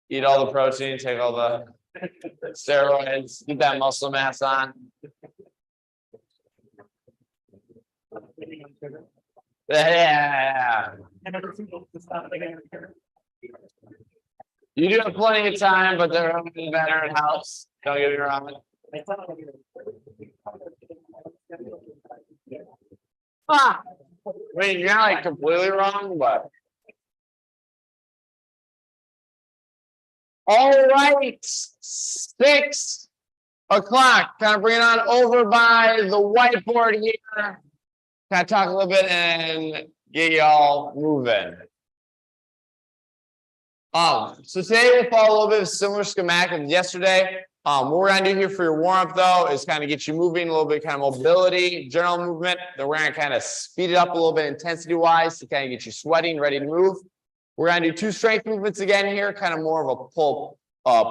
eat all the protein, take all the steroids, get that muscle mass on. Yeah. You do have plenty of time, but they're better in house. Don't get me wrong. I mean, you're not like completely wrong, but. All right, 6 o'clock. Kind of bring it on over by the whiteboard here. Kind of talk a little bit and get y'all moving. So today we'll follow a little bit of a similar schematic as yesterday. What we're gonna do here for your warm-up though is kind of get you moving a little bit, kind of mobility, general movement. Then we're gonna kind of speed it up a little bit intensity-wise to kind of get you sweating, ready to move. We're gonna do 2 strength movements again here, kind of more of a pull,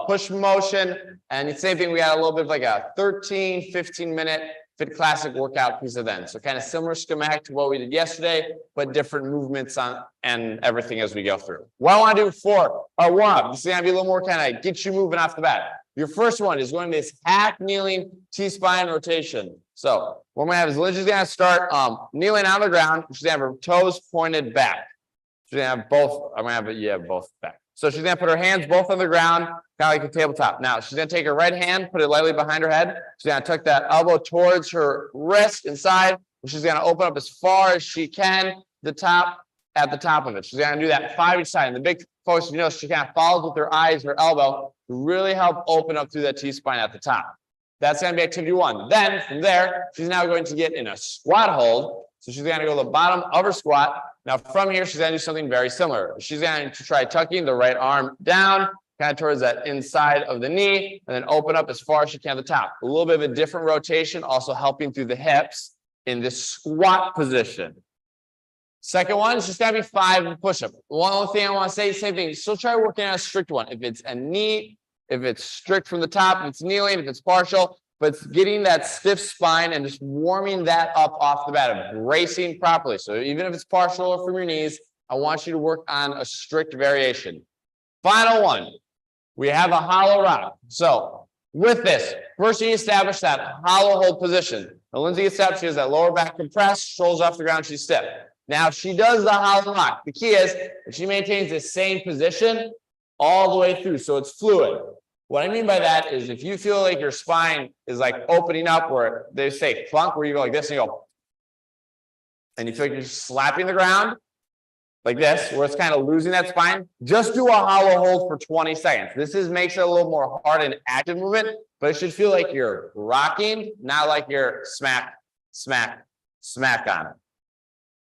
push motion. And the same thing, we got a little bit of like a 13, 15-minute Fit Classic workout piece of then. So kind of similar schematic to what we did yesterday, but different movements on and everything as we go through. What I want to do for our warm-up, this is gonna be a little more kind of get you moving off the bat. Your first one is going to be this half kneeling T-spine rotation. So what I'm gonna have is Lindsay's gonna start kneeling on the ground. She's gonna have her toes pointed back. She's gonna have both. I'm gonna have both back. So she's gonna put her hands both on the ground, kind of like a tabletop. Now she's gonna take her right hand, put it lightly behind her head. She's gonna tuck that elbow towards her wrist inside. And she's gonna open up as far as she can, at the top of it. She's gonna do that 5 each side. And the big focus, you know, she kind of follows with her eyes, her elbow, to really help open up through that T-spine at the top. That's gonna be activity 1. Then from there, she's now going to get in a squat hold. So she's gonna go to the bottom of her squat. Now from here, she's gonna do something very similar. She's going to try tucking the right arm down, kind of towards that inside of the knee, and then open up as far as she can at the top. A little bit of a different rotation, also helping through the hips in this squat position. Second one is just gonna be 5 push-up. One other thing I want to say, same thing. Still try working on a strict one. If it's a knee, if it's strict from the top, if it's kneeling, if it's partial, but it's getting that stiff spine and just warming that up off the bat of bracing properly. So even if it's partial or from your knees, I want you to work on a strict variation. Final one, we have a hollow rock. So with this, first you establish that hollow hold position. Now Lindsay gets up, she has that lower back compressed, shoulders off the ground, she's stiff. Now if she does the hollow rock, the key is if she maintains the same position all the way through, so it's fluid. What I mean by that is if you feel like your spine is like opening up, where they say plunk, where you go like this and you go, and you feel like you're slapping the ground like this, where it's kind of losing that spine, just do a hollow hold for 20 seconds. This makes it a little more hard and active movement, but it should feel like you're rocking, not like you're smack, smack, smack on it.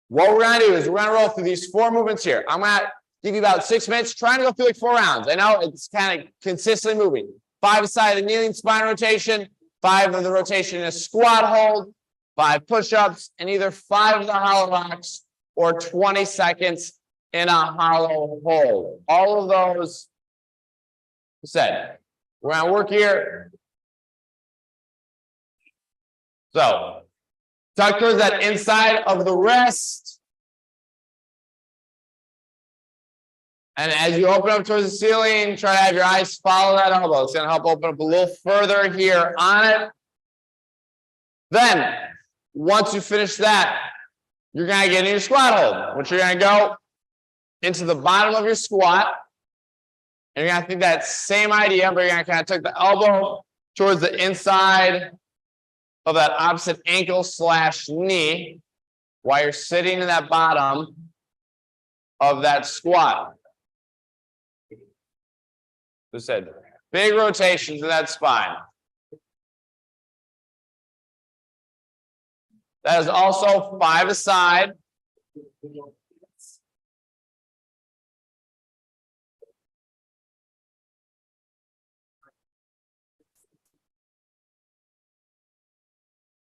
What we're gonna do is we're gonna roll through these 4 movements here. I'm gonna give you about 6 minutes, trying to go through like 4 rounds. I know it's kind of consistently moving. 5 aside of the kneeling spine rotation, 5 of the rotation in a squat hold, 5 push-ups, and either 5 of the hollow rocks or 20 seconds in a hollow hold. All of those said. We're gonna work here. So tuck towards that inside of the wrist. And as you open up towards the ceiling, try to have your eyes follow that elbow. It's going to help open up a little further here on it. Then, once you finish that, you're going to get in your squat hold, which you're going to go into the bottom of your squat. And you're going to think that same idea, but you're going to kind of tuck the elbow towards the inside of that opposite ankle / knee while you're sitting in that bottom of that squat. As I said, big rotations in that spine. That is also 5 aside.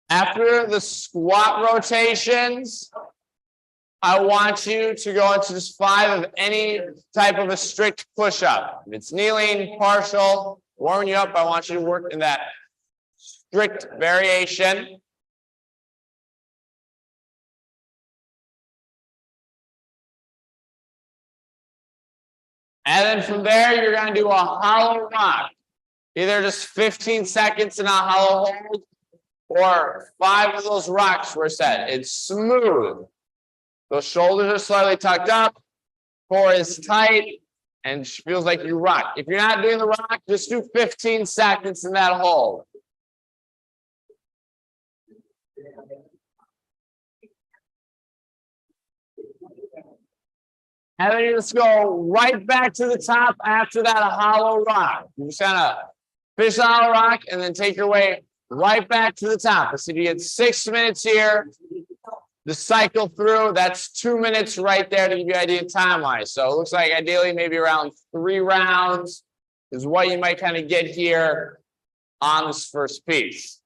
After the squat rotations, I want you to go into just 5 of any type of a strict push-up. If it's kneeling, partial, warming you up, I want you to work in that strict variation. And then from there, you're going to do a hollow rock. Either just 15 seconds in a hollow hold, or 5 of those rocks were set. It's smooth. Those shoulders are slightly tucked up, core is tight, and feels like you rock. If you're not doing the rock, just do 15 seconds in that hold. And then you just go right back to the top after that hollow rock. You just kind of finish the hollow rock and then take your way right back to the top. So you get 6 minutes here to cycle through. That's 2 minutes right there to give you an idea time-wise. So it looks like ideally maybe around 3 rounds is what you might kind of get here on this first piece.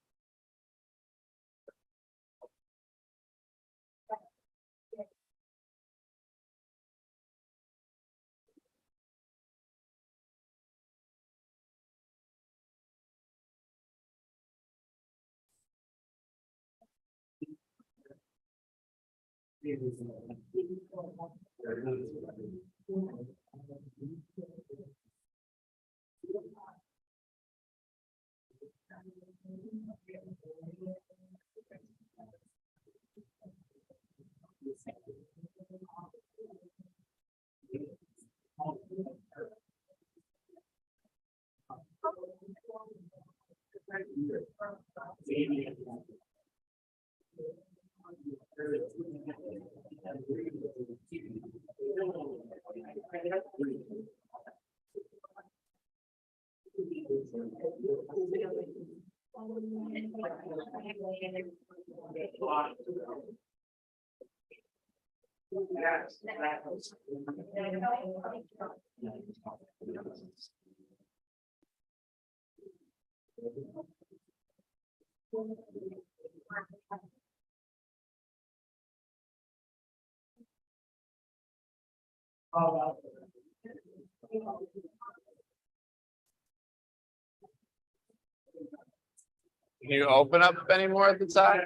Can you open up any more at the side?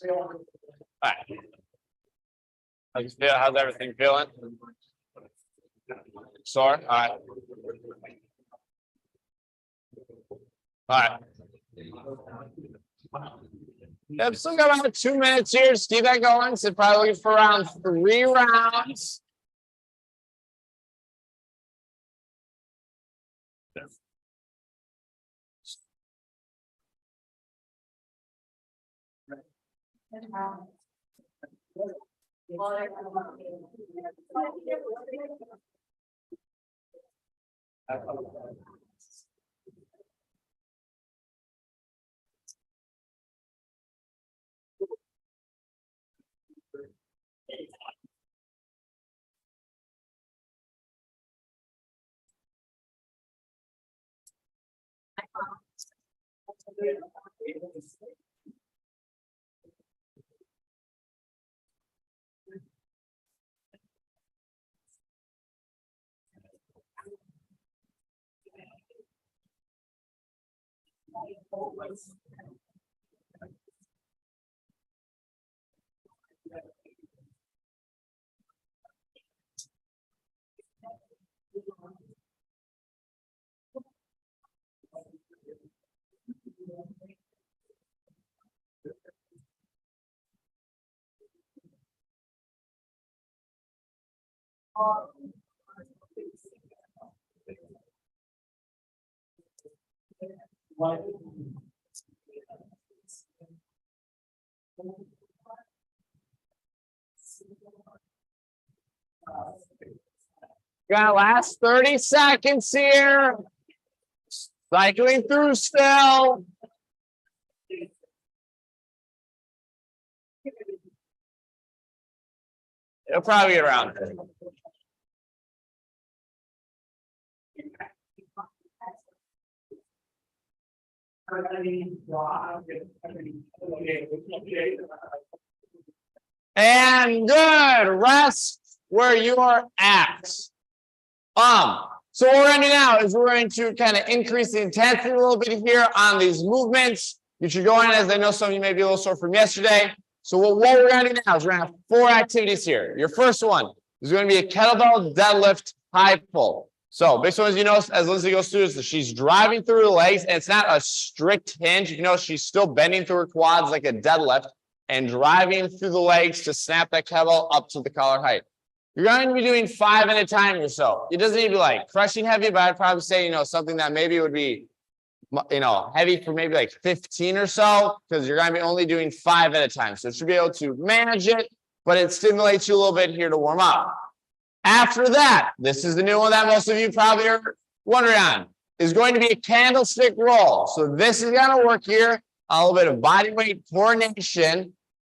All right. How's everything feeling? Sore? All right. All right. Yep, still got about 2 minutes here. Just keep that going. So probably looking for around 3 rounds. Got last 30 seconds here. Cycling through still. It'll probably get around. And good. Rest where you are at. So what we're going to do now is we're going to kind of increase the intensity a little bit here on these movements. You should go in, as I know some of you may be a little sore from yesterday. So what we're going to do now is we're going to have 4 activities here. Your first one is going to be a kettlebell deadlift high pull. So big one, as you notice, as Lindsay goes through, is that she's driving through her legs, and it's not a strict hinge. You know, she's still bending through her quads like a deadlift and driving through the legs to snap that kettlebell up to the collar height. You're going to be doing 5 at a time or so. It doesn't need to be like crushing heavy, but I'd probably say, you know, something that maybe would be, you know, heavy for maybe like 15 or so, because you're going to be only doing 5 at a time. So it should be able to manage it, but it stimulates you a little bit here to warm up. After that, this is the new one that most of you probably are wondering on, is going to be a candlestick roll. So this is going to work here, a little bit of body weight coordination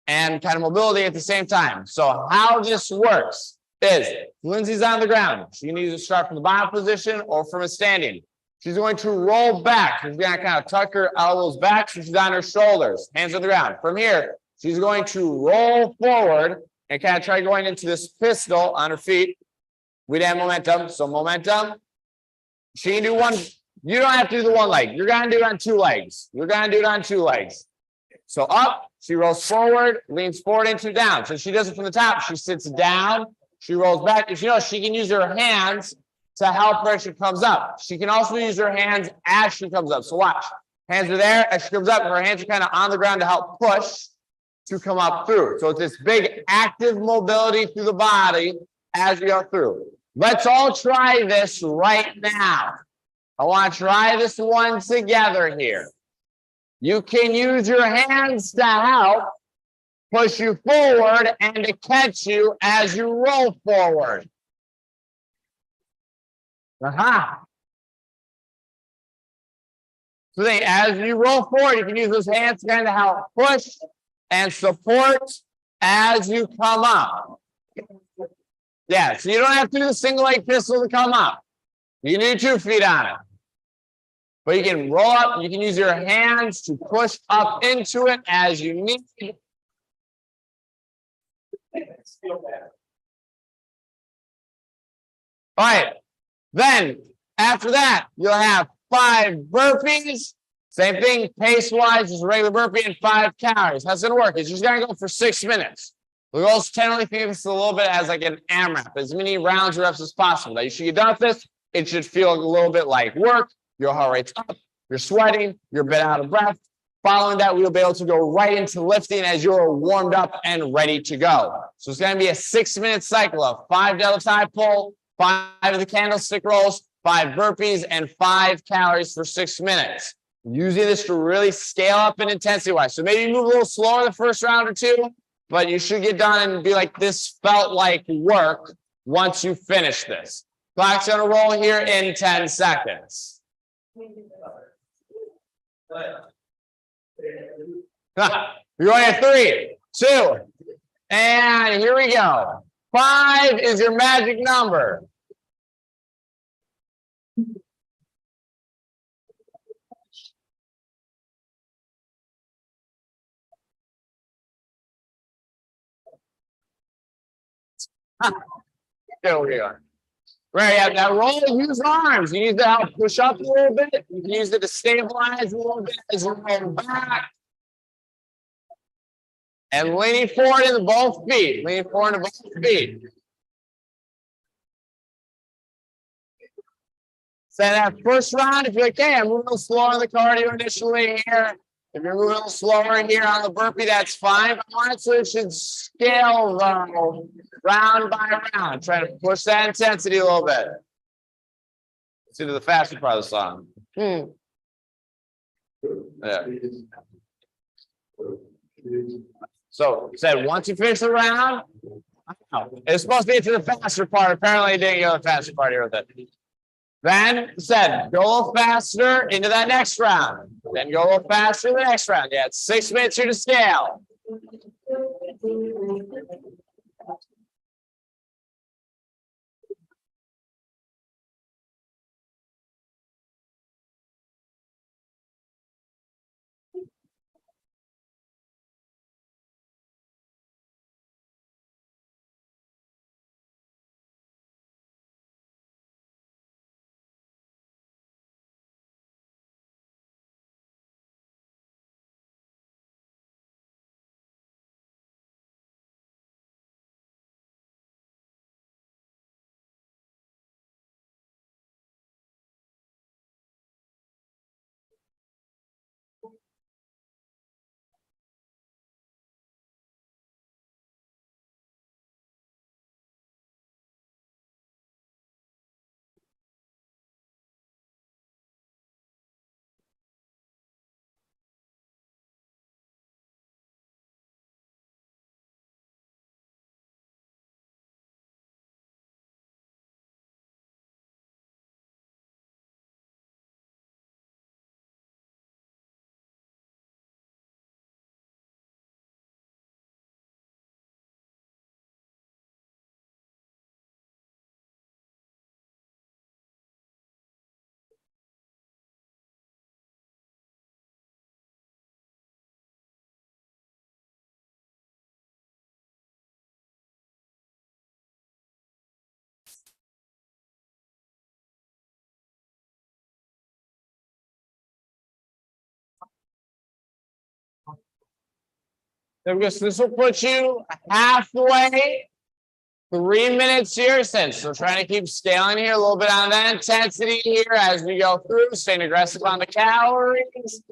and kind of mobility at the same time. So how this works is Lindsay's on the ground. She can either start from the bottom position or from a standing. She's going to roll back. She's going to kind of tuck her elbows back so she's on her shoulders, hands on the ground. From here, she's going to roll forward and kind of try going into this pistol on her feet. We'd have momentum. So momentum. She can do one. You don't have to do the one leg. You're going to do it on 2 legs. You're going to do it on 2 legs. So up, she rolls forward, leans forward into down. So she does it from the top. She sits down. She rolls back. If you know, she can use her hands to help her as she comes up. She can also use her hands as she comes up. So watch. Hands are there. As she comes up, her hands are kind of on the ground to help push to come up through. So it's this big active mobility through the body as we go through. Let's all try this right now. I want to try this one together here. You can use your hands to help push you forward and to catch you as you roll forward. Aha. So then as you roll forward, you can use those hands to kind of help push and support as you come up. Yeah, so you don't have to do the single leg pistol to come up. You can do 2 feet on it. But you can roll up, you can use your hands to push up into it as you need. All right, then after that, you'll have 5 burpees. Same thing, pace-wise, just a regular burpee and 5 calories. How's it gonna work? It's just gonna go for 6 minutes. The goal is generally think of this a little bit as like an AMRAP, as many rounds or reps as possible. Now you should get done with this. It should feel a little bit like work. Your heart rate's up, you're sweating, you're a bit out of breath. Following that, we'll be able to go right into lifting as you're warmed up and ready to go. So it's gonna be a 6-minute cycle of 5 deadlifts high pull, 5 of the candlestick rolls, 5 burpees, and 5 calories for 6 minutes. Using this to really scale up in intensity wise. So maybe move a little slower the first round or 2, but you should get done and be like, this felt like work once you finish this. Clock's gonna roll here in 10 seconds. You're going at 3, 2, and here we go. 5 is your magic number. There we go. Right, yeah, that roll, use arms. You use that to help push up a little bit. You can use it to stabilize a little bit as you roll back. And leaning forward into both feet. Leaning forward into both feet. So that first round, if you're like, hey, I'm moving a little slower on the cardio initially here. If you're moving a little slower here on the burpee, that's fine. But honestly, it should scale though, round by round. Try to push that intensity a little bit. Let's do the faster part of the song. Yeah. So said once you finish the round, it's supposed to be to the faster part. Apparently, it didn't go the faster part here with it. Then said go a little faster into that next round. Then go a little faster in the next round. Yeah, it's 6 minutes here to scale. So this will put you halfway. 3 minutes here since we're trying to keep scaling here a little bit on that intensity here as we go through, staying aggressive on the calories.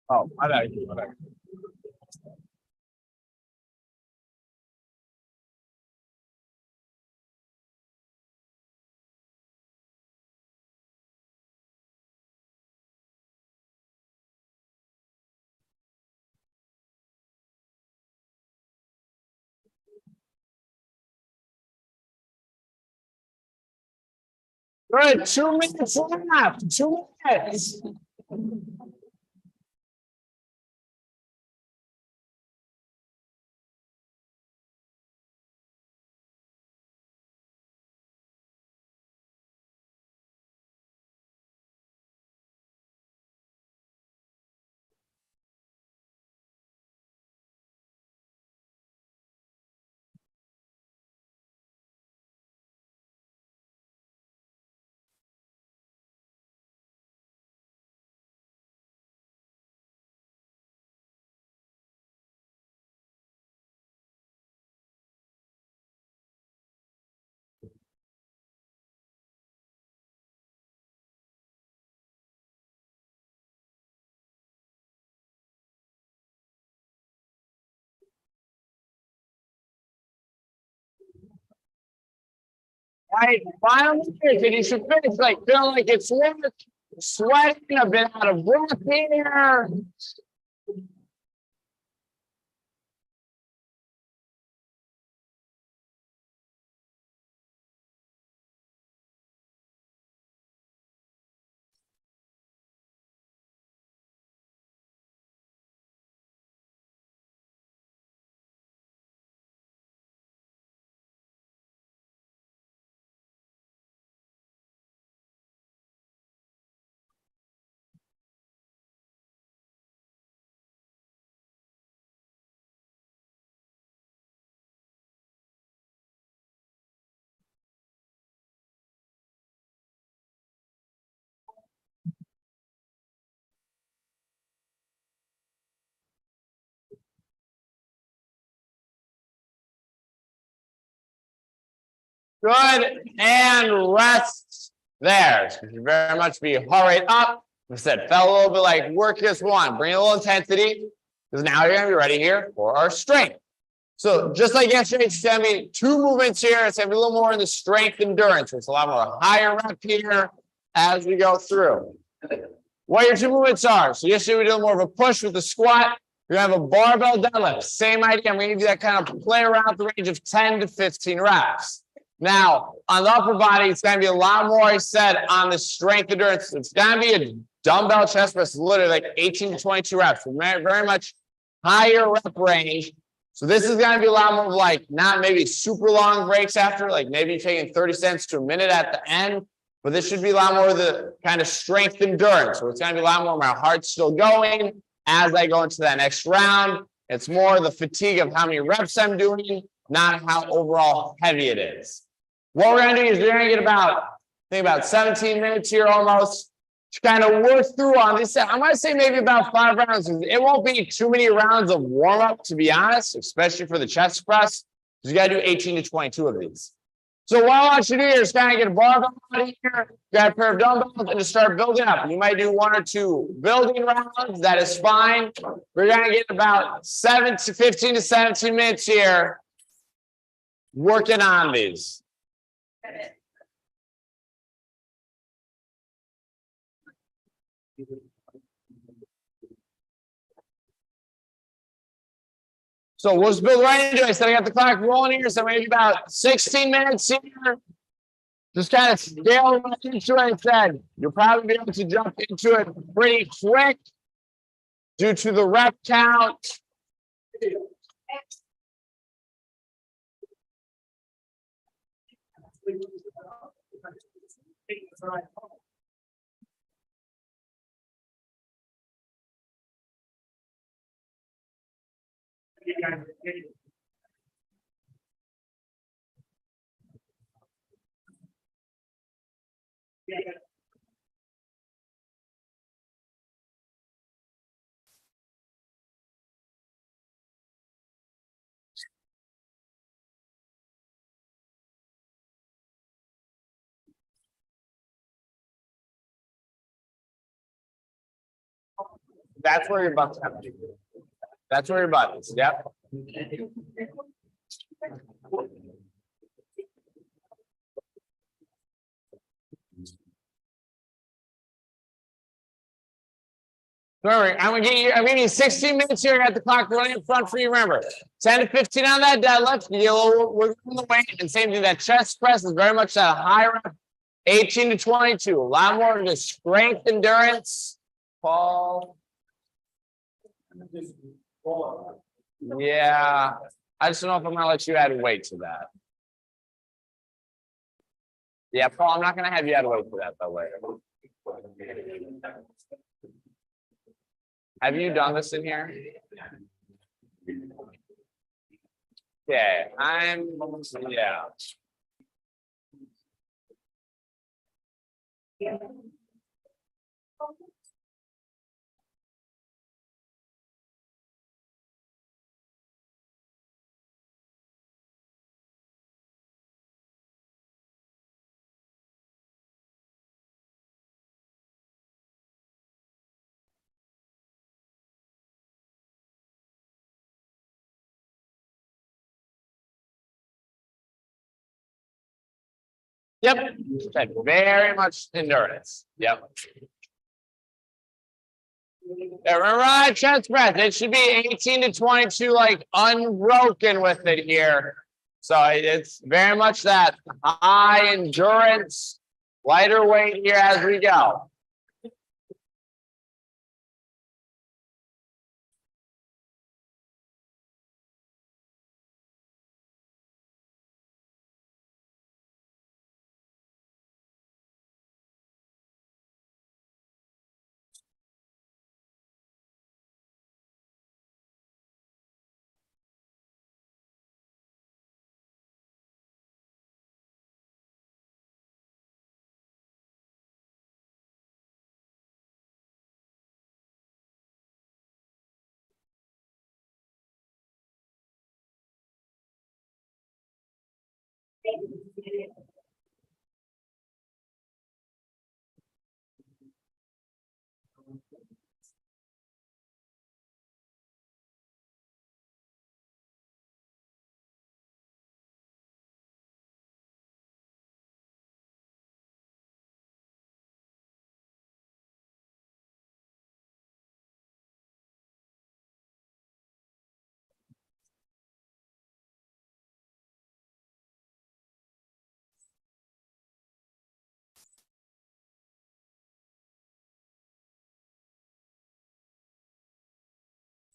Oh, I know. Good, 2 minutes left, 2 minutes. Right, final minutes, and you should finish like feeling like it's worth sweating, a bit out of breath here. Good, and rest there. So you should very much be heart rate up. I said, felt a little bit like work this one. Bring a little intensity, because now you're gonna be ready here for our strength. So just like yesterday, it's gonna be 2 movements here. It's gonna be a little more in the strength endurance. It's a lot more higher rep here as we go through. What your 2 movements are. So yesterday we did more of a push with the squat. You're gonna have a barbell deadlift. Same idea. I'm gonna give you that kind of play around the range of 10 to 15 reps. Now, on the upper body, it's gonna be a lot more, I said, on the strength endurance. It's gonna be a dumbbell chest press, literally like 18 to 22 reps. Very much higher rep range. So this is going to be a lot more like not maybe super long breaks after, like maybe taking 30 seconds to a minute at the end, but this should be a lot more of the kind of strength endurance. So it's going to be a lot more my heart's still going as I go into that next round. It's more the fatigue of how many reps I'm doing, not how overall heavy it is. What we're going to do is we're going to get about 17 minutes here almost to kind of work through on this. I'm going to say maybe about 5 rounds. It won't be too many rounds of warm up, to be honest, especially for the chest press, because you got to do 18 to 22 of these. So what I want you to do here is kind of get a barbell out of here, got a pair of dumbbells, and just start building up. You might do 1 or 2 building rounds. That is fine. We're going to get about 15 to 17 minutes here working on these. So we'll just build right into it. I said I got the clock rolling here, so maybe about 16 minutes here. Just kind of scale right into it. I said you'll probably be able to jump into it pretty quick due to the rep count. That's where your butt's coming. That's where your butt is. Yep. Remember, I'm giving you 16 minutes here. I got the clock running in front for you. Remember, 10 to 15 on that deadlift. We're in the weight, and same thing. That chest press is very much that high rep. 18 to 22. A lot more of the strength endurance. Paul. Yeah, I just don't know if I'm gonna let you add weight to that. Yeah, Paul, I'm not gonna have you add weight to that though later. Have you done this in here? Okay, yeah. Yep, very much endurance. Yep. Right, chest press. It should be 18 to 22, like unbroken with it here. So it's very much that high endurance, lighter weight here as we go.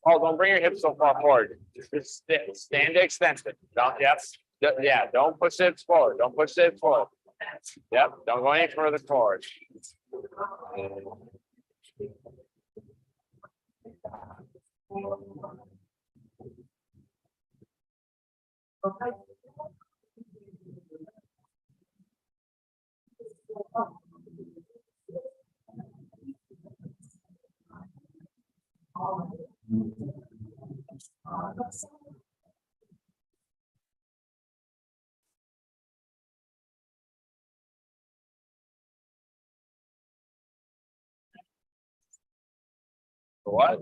Oh, don't bring your hips so far forward. Just stand extended. Don't, yeah, don't push the hips forward. Don't push the hips forward. Yep, don't go any further forward. What?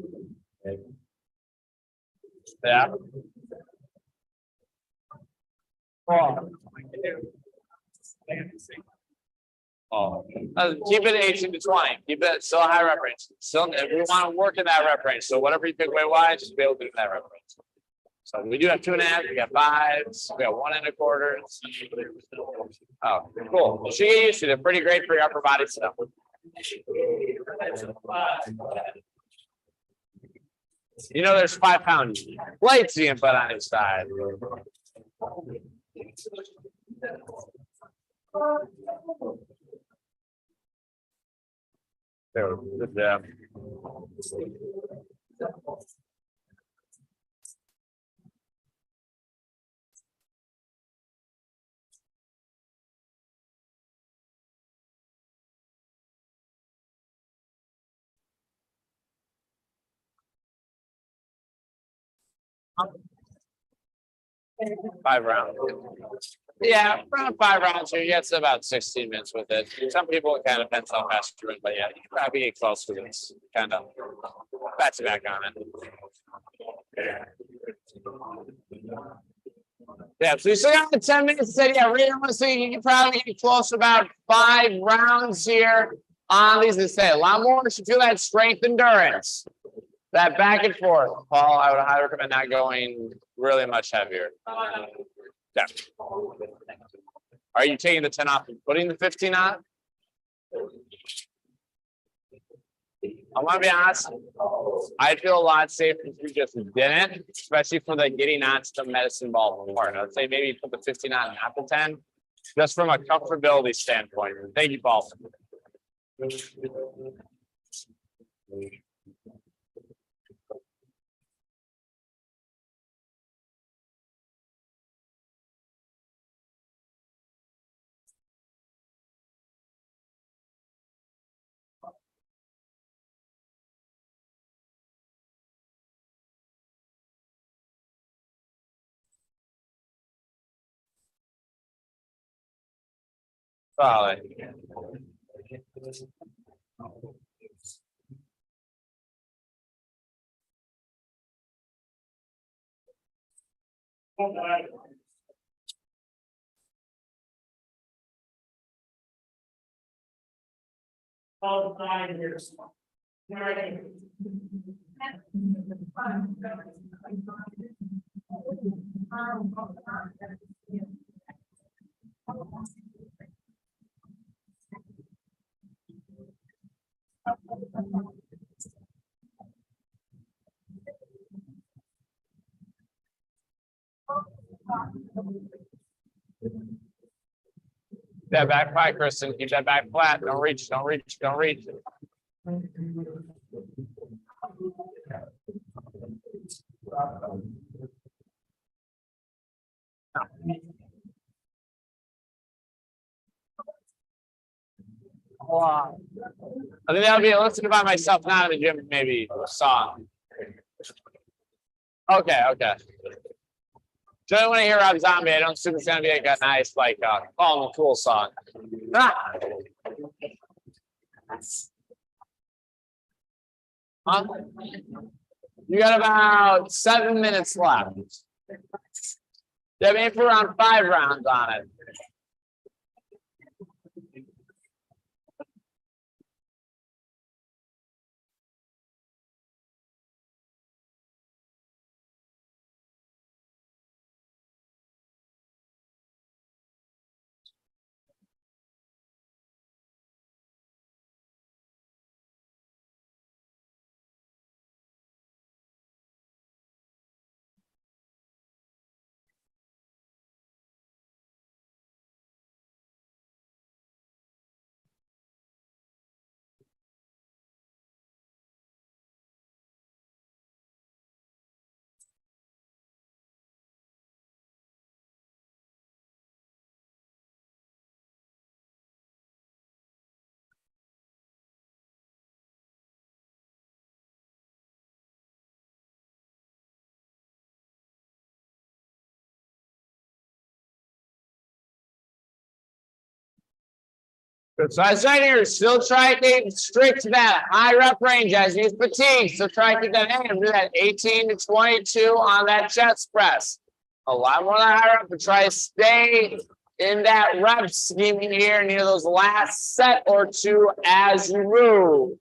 Yeah. Oh, keep it 18 to 20. Keep it still high rep range. Still, if we want to work in that rep range, so whatever you pick weight wise, just be able to do that rep range. So we do have 2.5. We got 5s. We got 1.25. Oh, cool. You should get used to it. They're pretty great for your upper body stuff. You know, there's 5-pound plates you can put on each side. Good job. Five rounds. Yeah, around 5 rounds here. You get to about 16 minutes with it. Some people it kind of depends how fast you run, but yeah, you can probably get close because it's kind of back to back on it. Yeah, so you still got the 10 minutes. Said, yeah, realistically, you can probably get close to about 5 rounds here on these. They say a lot more. You should feel that strength endurance, that back and forth. Paul, I would highly recommend not going really much heavier. Yeah. Are you taking the 10 off and putting the 15 on? I want to be honest. I'd feel a lot safer if you just didn't, especially for the getting onto the medicine ball part. I'd say maybe put the 15 on, not the 10, just from a comfortability standpoint. Thank you, Paul. Solid. All 5 years. That back flat, Kristen. Keep that back flat. Don't reach, don't reach, don't reach. I think that would be listening by myself, not in the gym, maybe song. Okay, okay. Generally, when I hear Rob Zombie, I don't assume it's gonna be like a nice, like, calm and cool song. Ah. Huh? You got about 7 minutes left. Yeah, maybe for around 5 rounds on it. Good. So as right here, still try to keep strict to that high rep range as you use fatigue. So try to keep that in and do that 18 to 22 on that chest press. A lot more than high rep, but try to stay in that rep scheme here near those last set or two as you move.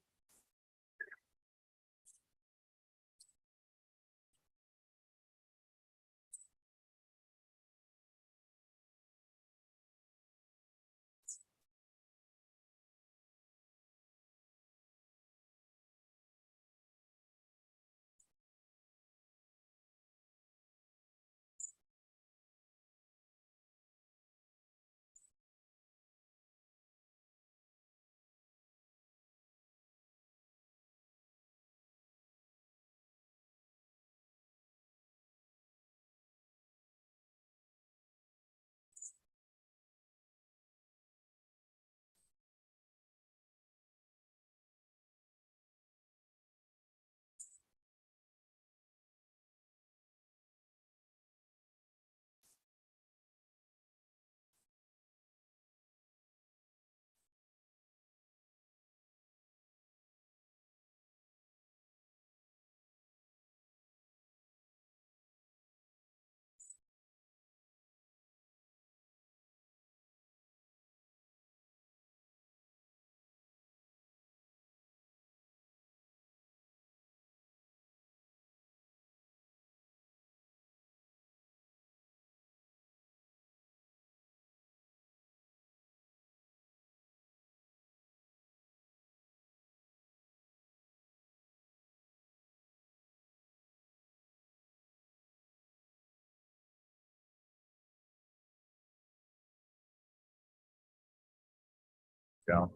go.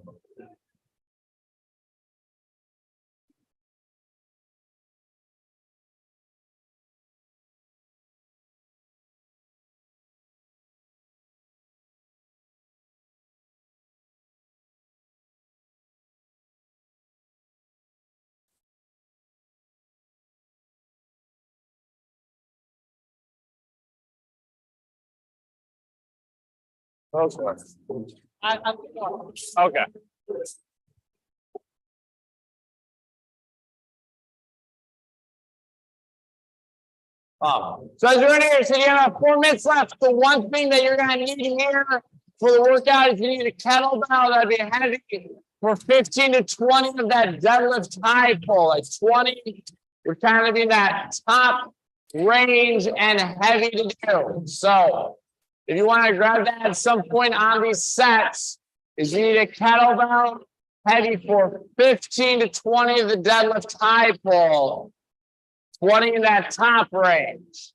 Okay. So as you're in here, so you have 4 minutes left. The one thing that you're gonna need here for the workout is you need a kettlebell that'd be heavy for 15 to 20 of that deadlift high pull. Like 20, you're kind of in that top range and heavy to do. So if you want to grab that at some point on these sets, is you need a kettlebell heavy for 15 to 20 of the deadlift high pull. 20 in that top range.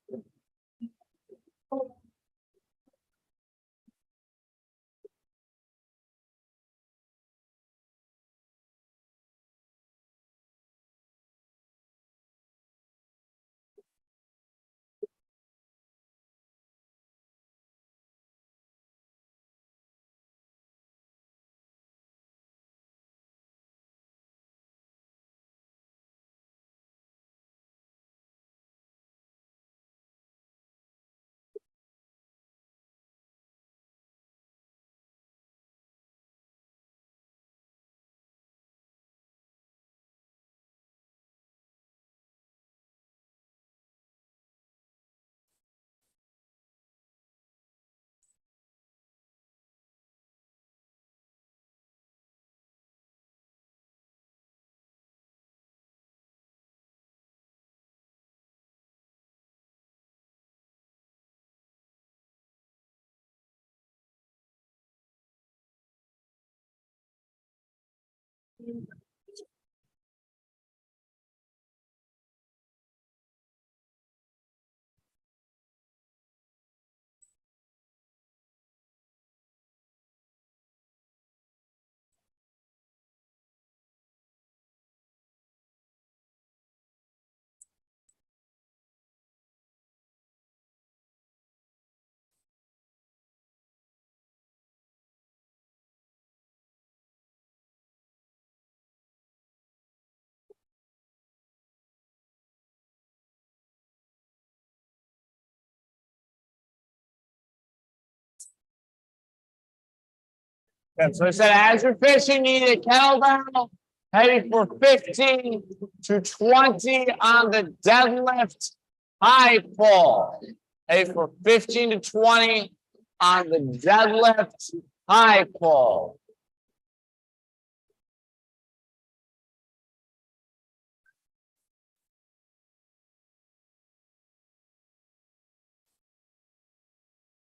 Okay, so I said, as you're fishing, you need a kettlebell heavy for 15 to 20 on the deadlift high pull. Heavy for 15 to 20 on the deadlift high pull.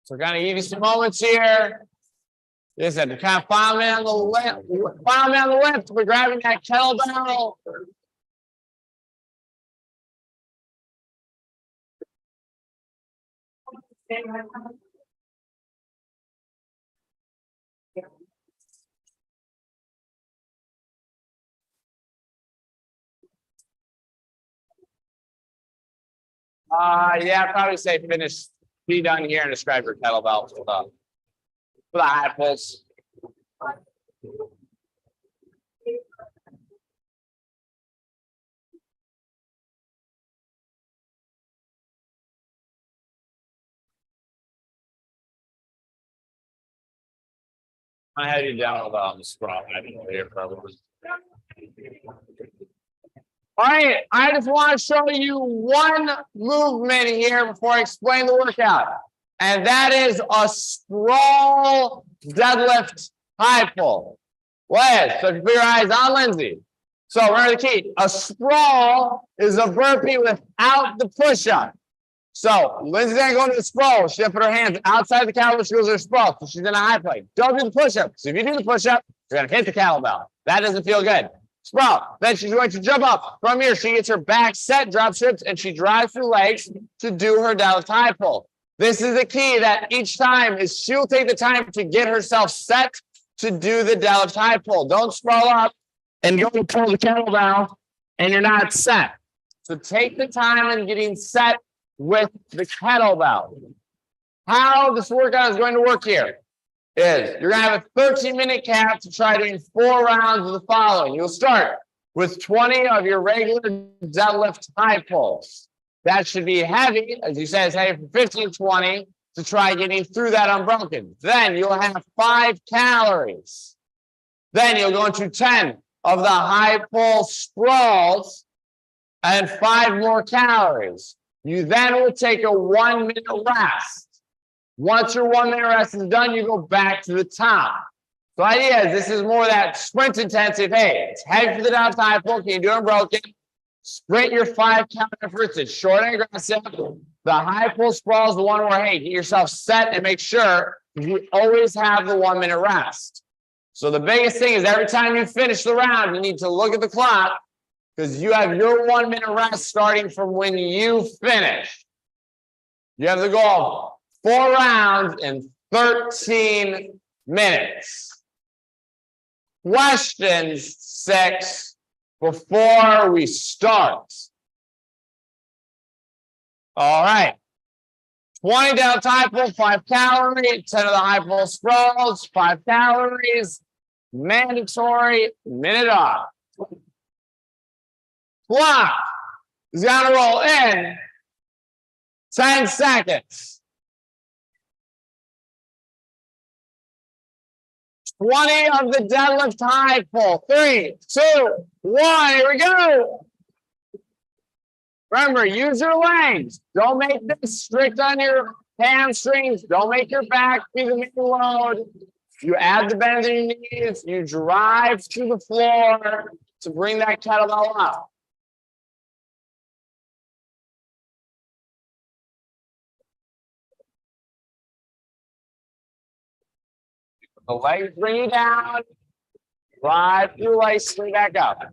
So kind of give you some moments here. Listen, to kind of follow me on the lift. We're grabbing that kettlebell. Yeah, I'd probably say finish, be done here and describe your kettlebell for the high pulls. I had you down on the spot. I didn't hear probably. All right, I just want to show you one movement here before I explain the workout, and that is a sprawl deadlift high pull. Liz, so if you put your eyes on Lindsay. So remember the key, a sprawl is a burpee without the push-up. So Lindsay's gonna go into the sprawl. She's gonna put her hands outside the kettlebell. She goes to her sprawl. So she's in a high plank. Don't do the push-up. So if you do the push-up, you're gonna hit the kettlebell. That doesn't feel good. Sprawl. Then she's going to jump up from here. She gets her back set, drop strips, and she drives through legs to do her deadlift high pull. This is the key that each time is she'll take the time to get herself set to do the deadlift high pull. Don't sprawl up and go to pull the kettlebell and you're not set. So take the time in getting set with the kettlebell. How this workout is going to work here is you're going to have a 13-minute cap to try doing 4 rounds of the following. You'll start with 20 of your regular deadlift high pulls. That should be heavy, as you said, it's heavy for 15, 20 to try getting through that unbroken. Then you'll have 5 calories. Then you'll go into 10 of the high pull sprawls and 5 more calories. You then will take a 1-minute rest. Once your 1-minute rest is done, you go back to the top. The idea is this is more that sprint intensive. Hey, it's heavy for the down high pull. Can you do unbroken? Sprint your 5 count efforts. It's short and aggressive. The high pull sprawl is the one where, hey, get yourself set and make sure you always have the 1-minute rest. So the biggest thing is every time you finish the round, you need to look at the clock because you have your 1-minute rest starting from when you finish. You have the goal. 4 rounds in 13 minutes. Questions 6 before we start. All right. 20 down high pull, 5 calories, 10 of the high pull sprawls, 5 calories, mandatory, minute off. Clock is going to roll in 10 seconds. 20 of the deadlift high pull. 3, 2, 1. Here we go. Remember, use your legs. Don't make this strict on your hamstrings. Don't make your back be the main load. You add the bend in your knees. You drive to the floor to bring that kettlebell up. The legs bring you down. Drive through nicely back up.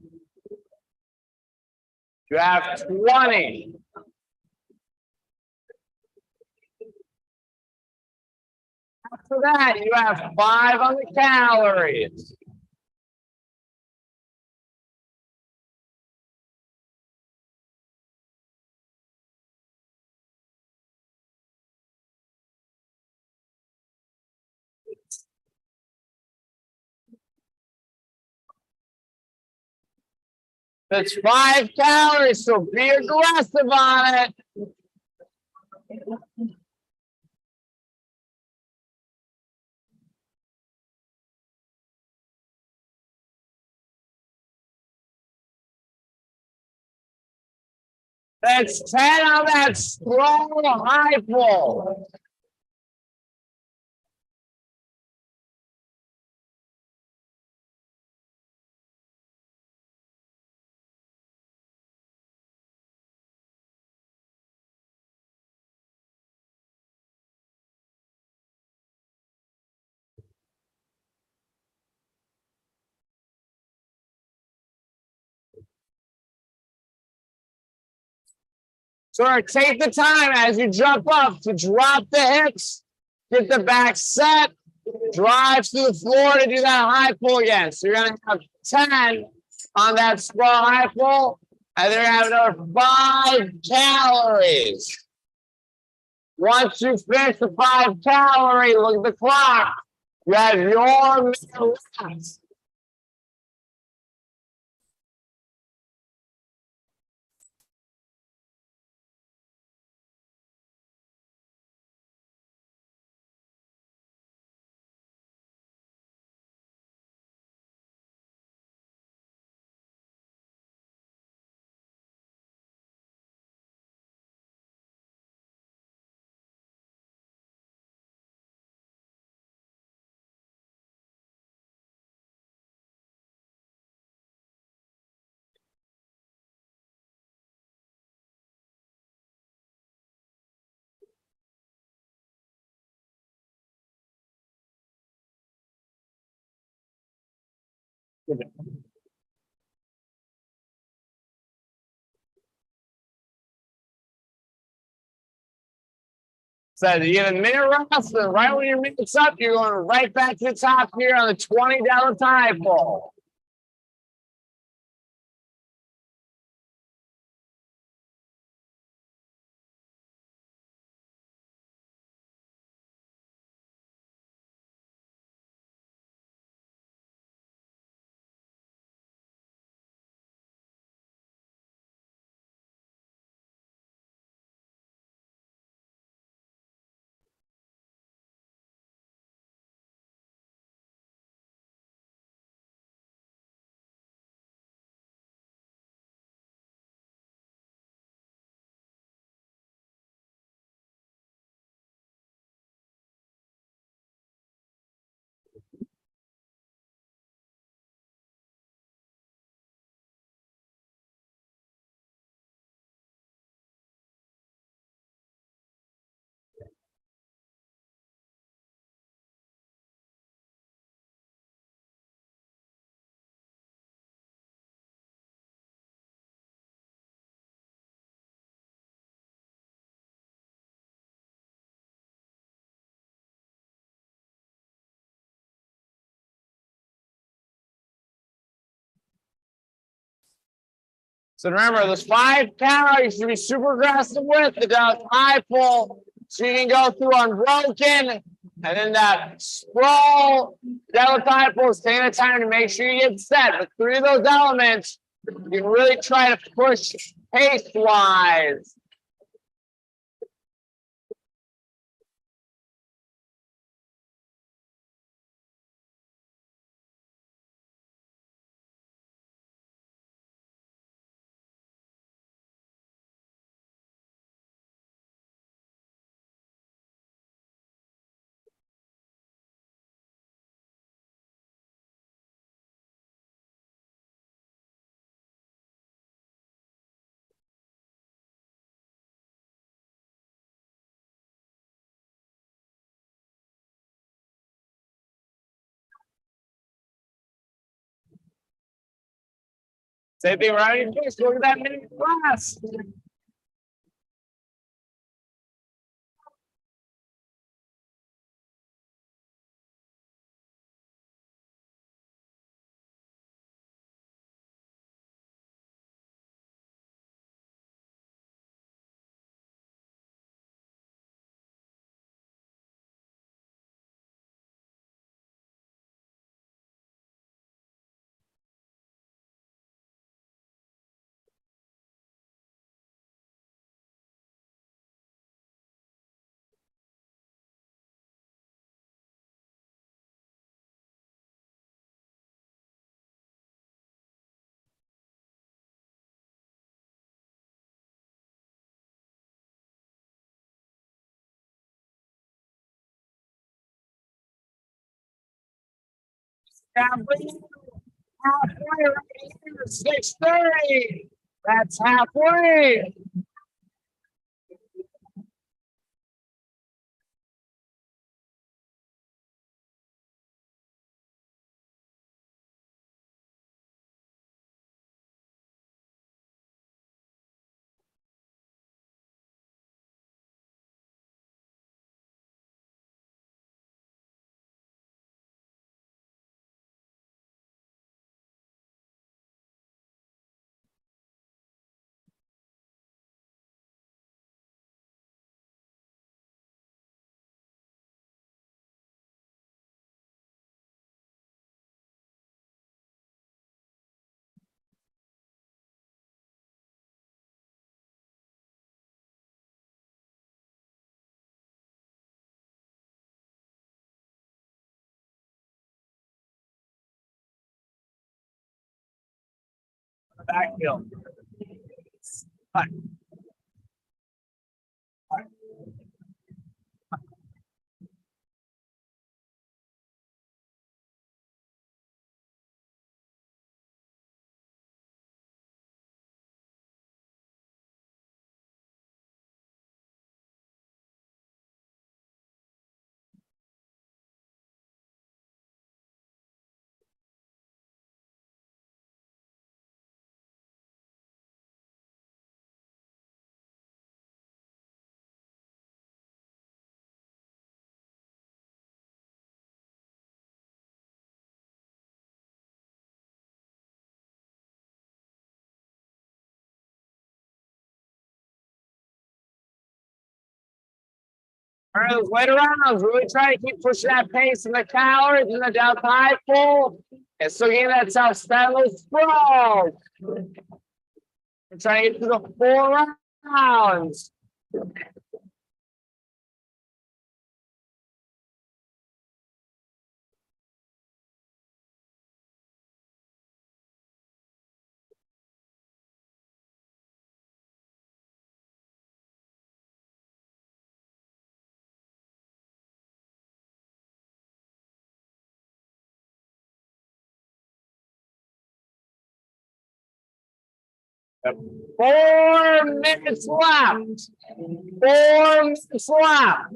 You have 20. After that, you have 5 on the calories. That's 5 calories, so be aggressive on it. That's 10 on that strong high pull. So take the time as you jump up to drop the hips, get the back set, drive to the floor to do that high pull again. So you're going to have 10 on that sprawl high pull, and then you're going to have another 5 calories. Once you finish the 5 calorie, look at the clock. You have your minute left. So you get a minute rest, and right when your minute's up, you're going right back to the top here on the $20 tie pull. So remember, those 5 count you should be super aggressive with the high pull, so you can go through unbroken, and then that sprawl, down thigh pull is taking the time to make sure you get set. With 3 of those elements, you can really try to push pace-wise. Same thing around your face. Look at that minute class. Halfway right here, 6:30. That's halfway. Backfield. All right, those later rounds, really try to keep pushing that pace in the calories and the down high pull. And still getting that self steadily strong. We're trying to get to the 4 rounds. Yep. 4 minutes left. 4 minutes left.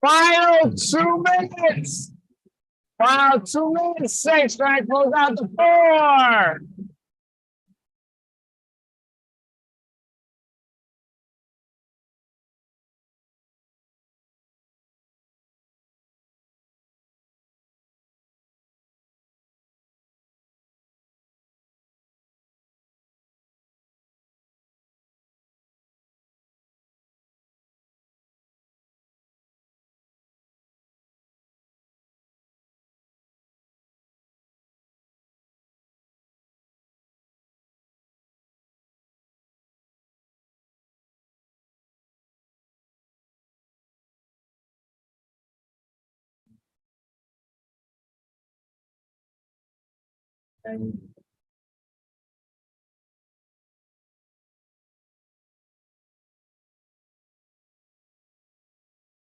Final 2 minutes. Final 2 minutes, 6. Trying to close out the 4.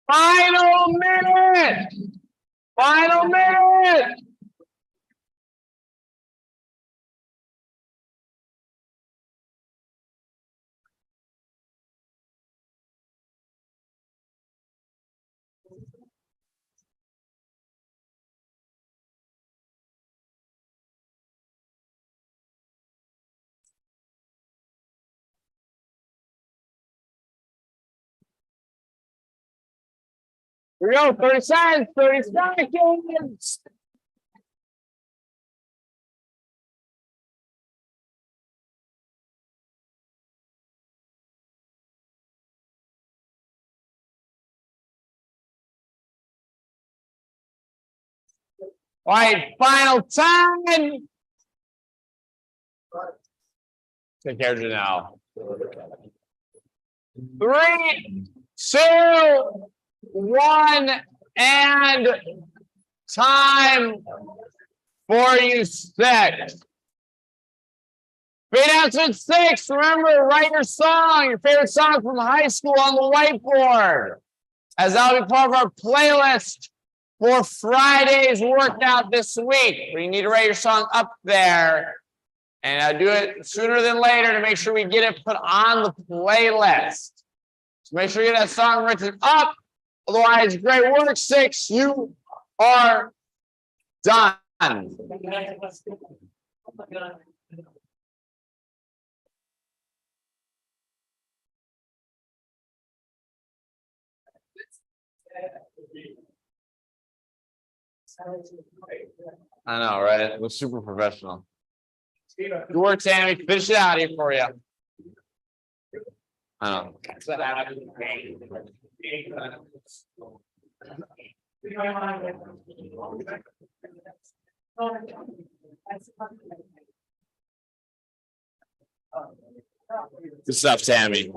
Final minute. Final minute. Here we go. 30 seconds. 30 seconds. All right, final time. Take care of you now. 3, 2, 1, and time for you 6. Great answer 6. Remember, write your song, your favorite song from high school on the whiteboard, as that'll be part of our playlist for Friday's workout this week. Where you need to write your song up there And I do it sooner than later to make sure we get it put on the playlist. So make sure you get that song written up. Otherwise, great work, 6. You are done. I know, right? We're super professional. Good work, Tammy. Finish it out here for you. I know. Good stuff, Tammy.